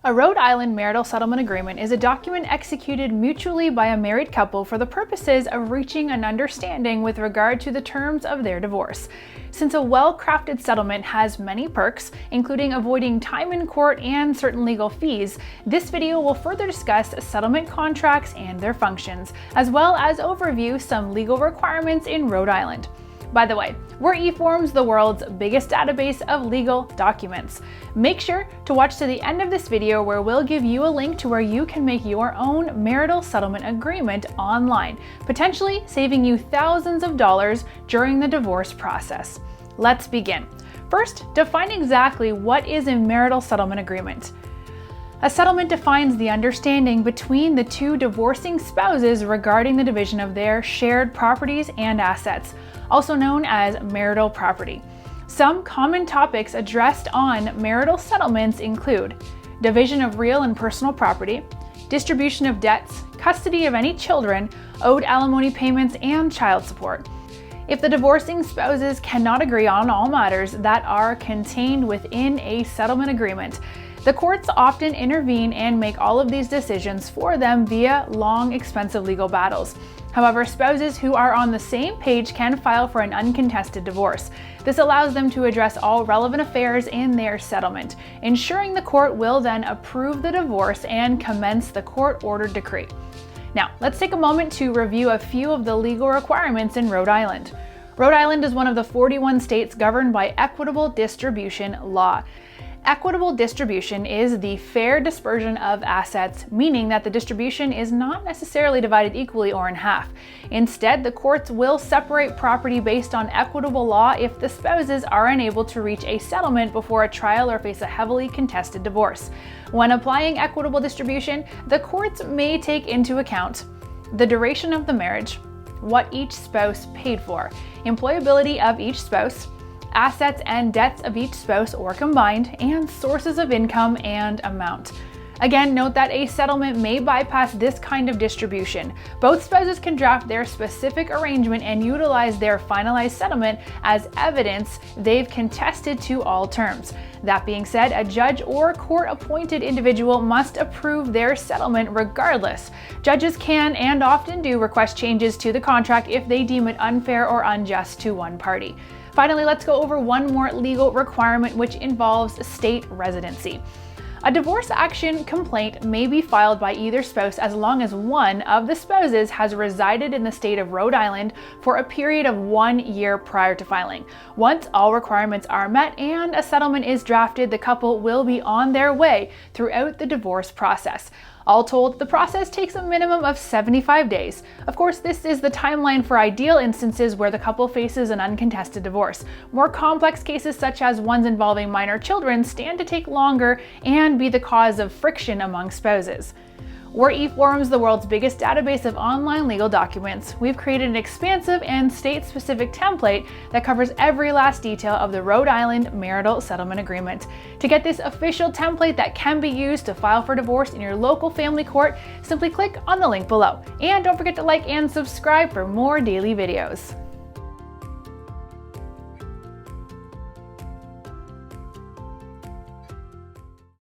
A Rhode Island marital settlement agreement is a document executed mutually by a married couple for the purposes of reaching an understanding with regard to the terms of their divorce. Since a well-crafted settlement has many perks, including avoiding time in court and certain legal fees, this video will further discuss settlement contracts and their functions, as well as overview some legal requirements in Rhode Island. By the way, we're eForms, the world's biggest database of legal documents. Make sure to watch to the end of this video where we'll give you a link to where you can make your own marital settlement agreement online, potentially saving you thousands of dollars during the divorce process. Let's begin. First, define exactly what is a marital settlement agreement. A settlement defines the understanding between the two divorcing spouses regarding the division of their shared properties and assets, also known as marital property. Some common topics addressed on marital settlements include division of real and personal property, distribution of debts, custody of any children, owed alimony payments, and child support. If the divorcing spouses cannot agree on all matters that are contained within a settlement agreement, the courts often intervene and make all of these decisions for them via long, expensive legal battles. However, spouses who are on the same page can file for an uncontested divorce. This allows them to address all relevant affairs in their settlement, ensuring the court will then approve the divorce and commence the court-ordered decree. Now, let's take a moment to review a few of the legal requirements in Rhode Island. Rhode Island is one of the 41 states governed by equitable distribution law. Equitable distribution is the fair dispersion of assets, meaning that the distribution is not necessarily divided equally or in half. Instead, the courts will separate property based on equitable law if the spouses are unable to reach a settlement before a trial or face a heavily contested divorce. When applying equitable distribution, the courts may take into account the duration of the marriage, what each spouse paid for, employability of each spouse, assets and debts of each spouse or combined, and sources of income and amount. Again, note that a settlement may bypass this kind of distribution. Both spouses can draft their specific arrangement and utilize their finalized settlement as evidence they've contested to all terms. That being said, a judge or court-appointed individual must approve their settlement regardless. Judges can and often do request changes to the contract if they deem it unfair or unjust to one party. Finally, let's go over one more legal requirement, which involves state residency. A divorce action complaint may be filed by either spouse as long as one of the spouses has resided in the state of Rhode Island for a period of 1 year prior to filing. Once all requirements are met and a settlement is drafted, the couple will be on their way throughout the divorce process. All told, the process takes a minimum of 75 days. Of course, this is the timeline for ideal instances where the couple faces an uncontested divorce. More complex cases, such as ones involving minor children, stand to take longer and be the cause of friction among spouses. We're eForms, the world's biggest database of online legal documents. We've created an expansive and state-specific template that covers every last detail of the Rhode Island marital settlement agreement. To get this official template that can be used to file for divorce in your local family court, simply click on the link below. And don't forget to like and subscribe for more daily videos.